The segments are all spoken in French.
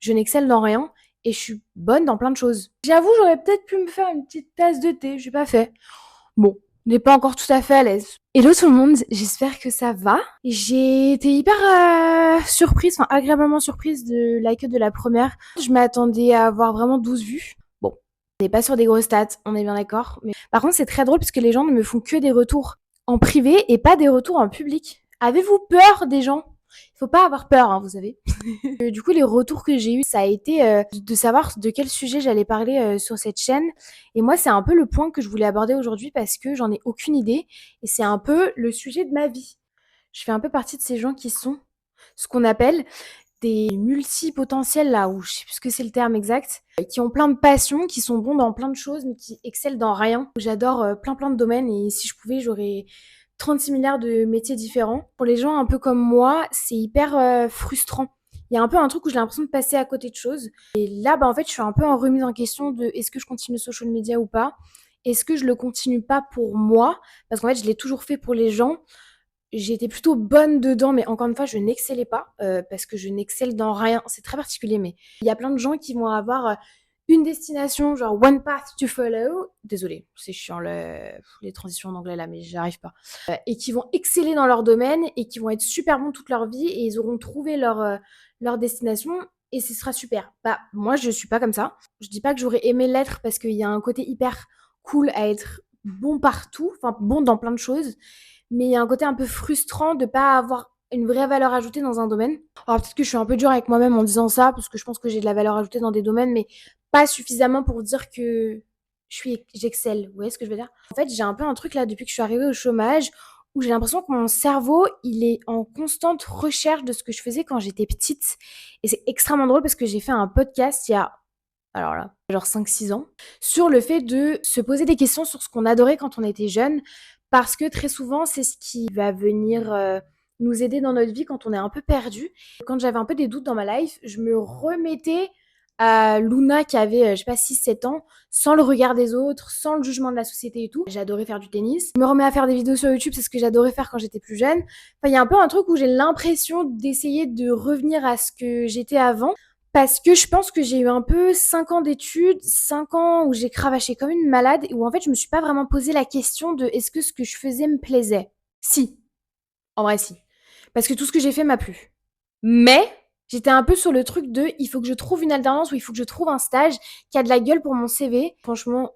je n'excelle dans rien et je suis bonne dans plein de choses. J'avoue, j'aurais peut-être pu me faire une petite tasse de thé, j'ai pas fait. Bon, on n'est pas encore tout à fait à l'aise. Hello tout le monde, j'espère que ça va. J'ai été hyper surprise, enfin agréablement surprise de like de la première. Je m'attendais à avoir vraiment 12 vues. Bon, on n'est pas sur des grosses stats, on est bien d'accord. Mais par contre, c'est très drôle parce que les gens ne me font que des retours en privé et pas des retours en public. Avez-vous peur des gens? Il faut pas avoir peur, hein, vous savez. Du coup, les retours que j'ai eus, ça a été de savoir de quel sujet j'allais parler sur cette chaîne. Et moi, c'est un peu le point que je voulais aborder aujourd'hui parce que j'en ai aucune idée. Et c'est un peu le sujet de ma vie. Je fais un peu partie de ces gens qui sont ce qu'on appelle des multipotentiels, là, ou je sais plus ce que c'est le terme exact, qui ont plein de passions, qui sont bons dans plein de choses, mais qui excellent dans rien. J'adore plein de domaines et si je pouvais, j'aurais 36 milliards de métiers différents. Pour les gens un peu comme moi, c'est hyper frustrant. Il y a un peu un truc où j'ai l'impression de passer à côté de choses. Et là, en fait, je suis un peu en remise en question de est-ce que je continue le social media ou pas? Est-ce que je le continue pas pour moi? Parce qu'en fait, je l'ai toujours fait pour les gens. J'étais plutôt bonne dedans, mais encore une fois, je n'excellais pas parce que je n'excelle dans rien. C'est très particulier, mais il y a plein de gens qui vont avoir une destination, genre one path to follow. Désolée, c'est chiant les transitions en anglais là, mais j'y arrive pas. Et qui vont exceller dans leur domaine et qui vont être super bons toute leur vie et ils auront trouvé leur destination et ce sera super. Bah, moi, je suis pas comme ça. Je dis pas que j'aurais aimé l'être parce qu'il y a un côté hyper cool à être bon partout, enfin bon dans plein de choses mais il y a un côté un peu frustrant de pas avoir une vraie valeur ajoutée dans un domaine. Alors peut-être que je suis un peu dure avec moi-même en disant ça, parce que je pense que j'ai de la valeur ajoutée dans des domaines, mais pas suffisamment pour dire que j'excelle. Vous voyez ce que je veux dire? En fait, j'ai un peu un truc là depuis que je suis arrivée au chômage où j'ai l'impression que mon cerveau, il est en constante recherche de ce que je faisais quand j'étais petite. Et c'est extrêmement drôle parce que j'ai fait un podcast il y a, alors là, genre 5-6 ans, sur le fait de se poser des questions sur ce qu'on adorait quand on était jeune, parce que très souvent, c'est ce qui va venir nous aider dans notre vie quand on est un peu perdu. Quand j'avais un peu des doutes dans ma life, je me remettais à Luna qui avait, je sais pas, 6-7 ans, sans le regard des autres, sans le jugement de la société et tout. J'adorais faire du tennis. Je me remets à faire des vidéos sur YouTube, c'est ce que j'adorais faire quand j'étais plus jeune. Enfin, il y a un peu un truc où j'ai l'impression d'essayer de revenir à ce que j'étais avant. Parce que je pense que j'ai eu un peu 5 ans d'études, 5 ans où j'ai cravaché comme une malade et où en fait je me suis pas vraiment posé la question de est-ce que ce que je faisais me plaisait. Si, en vrai si. Parce que tout ce que j'ai fait m'a plu. Mais j'étais un peu sur le truc de il faut que je trouve une alternance ou il faut que je trouve un stage qui a de la gueule pour mon CV. Franchement,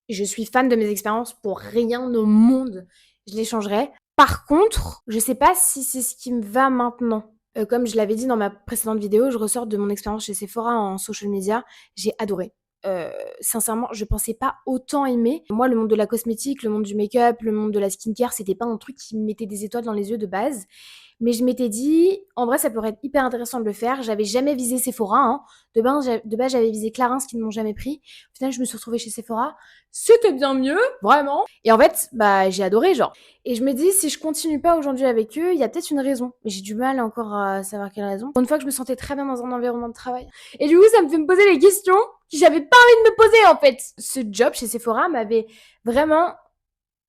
je suis fan de mes expériences pour rien au monde. Je les changerais. Par contre, je sais pas si c'est ce qui me va maintenant. Comme je l'avais dit dans ma précédente vidéo, je ressors de mon expérience chez Sephora en social media. J'ai adoré. Sincèrement, je pensais pas autant aimer. Moi, le monde de la cosmétique, le monde du make-up, le monde de la skincare, c'était pas un truc qui me mettait des étoiles dans les yeux de base. Mais je m'étais dit, en vrai, ça pourrait être hyper intéressant de le faire. J'avais jamais visé Sephora. Hein. De base, j'avais visé Clarins qui ne m'ont jamais pris. Au final, je me suis retrouvée chez Sephora. C'était bien mieux, vraiment. Et en fait, j'ai adoré, genre. Et je me dis, si je continue pas aujourd'hui avec eux, il y a peut-être une raison. Mais j'ai du mal encore à savoir quelle raison. Une fois que je me sentais très bien dans un environnement de travail. Et du coup, ça me fait me poser les questions que j'avais pas envie de me poser, en fait. Ce job chez Sephora m'avait vraiment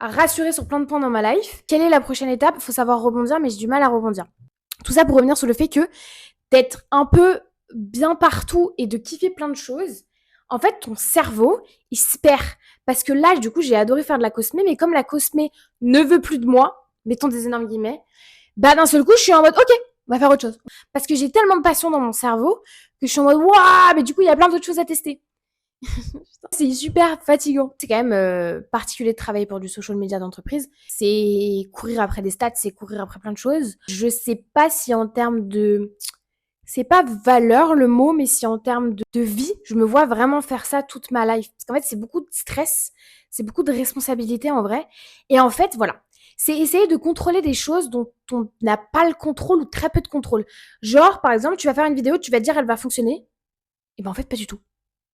rassurée sur plein de points dans ma life. Quelle est la prochaine étape? Il faut savoir rebondir, mais j'ai du mal à rebondir. Tout ça pour revenir sur le fait que d'être un peu bien partout et de kiffer plein de choses, en fait, ton cerveau, il se perd. Parce que là, du coup, j'ai adoré faire de la cosmé, mais comme la cosmé ne veut plus de moi, mettons des énormes guillemets, d'un seul coup, je suis en mode, ok, on va faire autre chose. Parce que j'ai tellement de passion dans mon cerveau que je suis en mode, waouh, mais du coup, il y a plein d'autres choses à tester. C'est super fatigant. C'est quand même particulier de travailler pour du social media d'entreprise. C'est courir après des stats, c'est courir après plein de choses. Je sais pas si en termes de... C'est pas valeur le mot, mais si en termes de vie, je me vois vraiment faire ça toute ma life. Parce qu'en fait, c'est beaucoup de stress, c'est beaucoup de responsabilité en vrai. Et en fait, voilà. C'est essayer de contrôler des choses dont on n'a pas le contrôle ou très peu de contrôle. Genre, par exemple, tu vas faire une vidéo, tu vas te dire elle va fonctionner. Et en fait, pas du tout.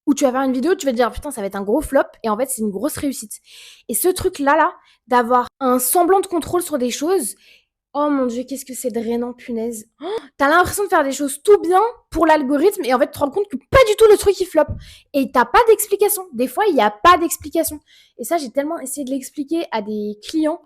Ou tu vas faire une vidéo, tu vas te dire putain, ça va être un gros flop, et en fait, c'est une grosse réussite. Et ce truc-là, d'avoir un semblant de contrôle sur des choses, oh mon dieu, qu'est-ce que c'est drainant, punaise. Oh, t'as l'impression de faire des choses tout bien pour l'algorithme, et en fait, tu te rends compte que pas du tout le truc il flop. Et t'as pas d'explication. Des fois, il n'y a pas d'explication. Et ça, j'ai tellement essayé de l'expliquer à des clients,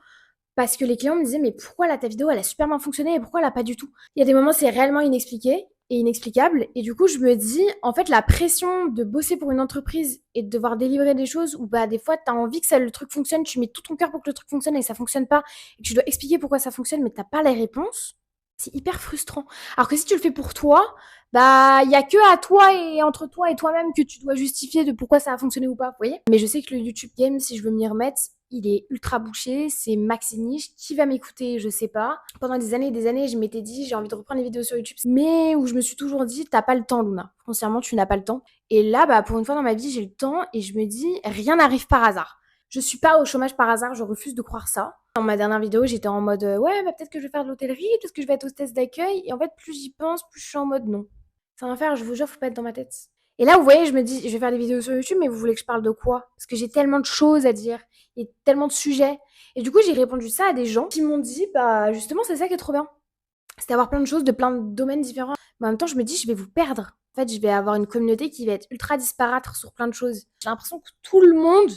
parce que les clients me disaient, mais pourquoi là, ta vidéo, elle a super bien fonctionné, et pourquoi elle a pas du tout? Il y a des moments, c'est réellement inexpliqué. et inexplicable. Et du coup, je me dis, en fait, la pression de bosser pour une entreprise et de devoir délivrer des choses où bah, des fois, tu as envie que le truc fonctionne, tu mets tout ton cœur pour que le truc fonctionne et ça fonctionne pas, et que tu dois expliquer pourquoi ça fonctionne, mais t'as pas les réponses, c'est hyper frustrant. Alors que si tu le fais pour toi, bah, il y a que à toi et entre toi et toi-même que tu dois justifier de pourquoi ça a fonctionné ou pas, vous voyez. Mais je sais que le YouTube Game, si je veux m'y remettre, il est ultra bouché, c'est maxi niche. Qui va m'écouter, je sais pas. Pendant des années et des années, je m'étais dit, j'ai envie de reprendre les vidéos sur YouTube, mais où je me suis toujours dit, t'as pas le temps, Luna. Foncièrement, tu n'as pas le temps. Et là, bah, pour une fois dans ma vie, j'ai le temps et je me dis, rien n'arrive par hasard. Je suis pas au chômage par hasard, je refuse de croire ça. Dans ma dernière vidéo, j'étais en mode, ouais, bah, peut-être que je vais faire de l'hôtellerie, peut-être que je vais être hostesse d'accueil. Et en fait, plus j'y pense, plus je suis en mode non. Ça va faire, je vous jure, faut pas être dans ma tête. Et là, vous voyez, je me dis, je vais faire des vidéos sur YouTube, mais vous voulez que je parle de quoi? Parce que j'ai tellement de choses à dire, et tellement de sujets. Et du coup, j'ai répondu ça à des gens qui m'ont dit, bah, justement, c'est ça qui est trop bien. C'est d'avoir plein de choses, de plein de domaines différents. Mais en même temps, je me dis, je vais vous perdre. En fait, je vais avoir une communauté qui va être ultra disparate sur plein de choses. J'ai l'impression que tout le monde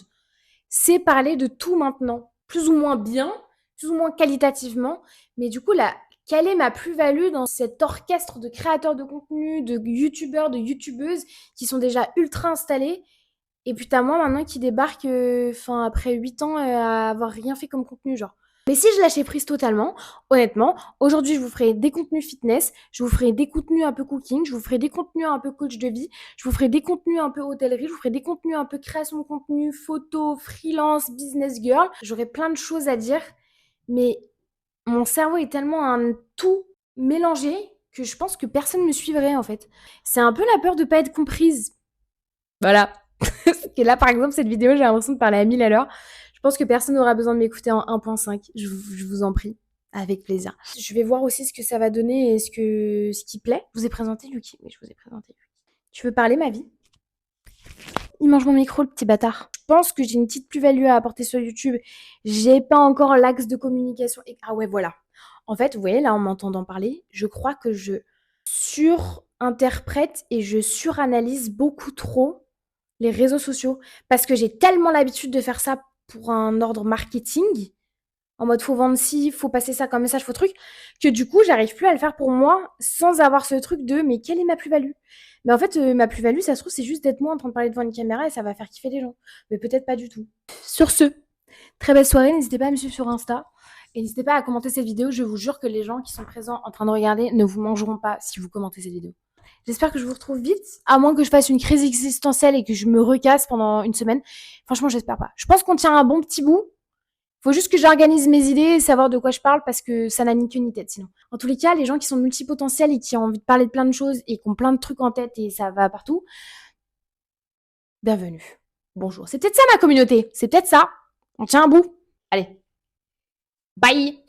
sait parler de tout maintenant. Plus ou moins bien, plus ou moins qualitativement. Mais du coup, là, quelle est ma plus-value dans cet orchestre de créateurs de contenu, de youtubeurs, de youtubeuses qui sont déjà ultra installés? Et puis t'as moi maintenant qui débarque après 8 ans à avoir rien fait comme contenu, genre. Mais si je lâchais prise totalement, honnêtement, aujourd'hui je vous ferai des contenus fitness, je vous ferai des contenus un peu cooking, je vous ferai des contenus un peu coach de vie, je vous ferai des contenus un peu hôtellerie, je vous ferai des contenus un peu création de contenu, photo, freelance, business girl. J'aurai plein de choses à dire, mais mon cerveau est tellement un tout mélangé que je pense que personne me suivrait en fait. C'est un peu la peur de pas être comprise. Voilà. Et là, par exemple, cette vidéo, j'ai l'impression de parler à 1000 à l'heure. Je pense que personne n'aura besoin de m'écouter en 1.5. Je vous en prie. Avec plaisir. Je vais voir aussi ce que ça va donner et ce qui plaît. Je vous ai présenté Lucky. Oui, je vous ai présenté Lucky. Tu veux parler, ma vie? Il mange mon micro, le petit bâtard. Je pense que j'ai une petite plus-value à apporter sur YouTube. J'ai pas encore l'axe de communication. Ah ouais, voilà. En fait, vous voyez, là, en m'entendant parler, je crois que je surinterprète et je suranalyse beaucoup trop les réseaux sociaux parce que j'ai tellement l'habitude de faire ça pour un ordre marketing, en mode faut vendre ci, faut passer ça comme message, faut truc, que du coup j'arrive plus à le faire pour moi sans avoir ce truc de mais quelle est ma plus-value? Mais en fait, ma plus-value, ça se trouve, c'est juste d'être moi en train de parler devant une caméra et ça va faire kiffer les gens. Mais peut-être pas du tout. Sur ce, très belle soirée, n'hésitez pas à me suivre sur Insta. Et n'hésitez pas à commenter cette vidéo, je vous jure que les gens qui sont présents en train de regarder ne vous mangeront pas si vous commentez cette vidéo. J'espère que je vous retrouve vite, à moins que je fasse une crise existentielle et que je me recasse pendant une semaine. Franchement, j'espère pas. Je pense qu'on tient un bon petit bout. Faut juste que j'organise mes idées et savoir de quoi je parle parce que ça n'a ni queue ni tête sinon. En tous les cas, les gens qui sont multipotentiels et qui ont envie de parler de plein de choses et qui ont plein de trucs en tête et ça va partout, bienvenue. Bonjour. C'est peut-être ça ma communauté. C'est peut-être ça. On tient un bout. Allez. Bye.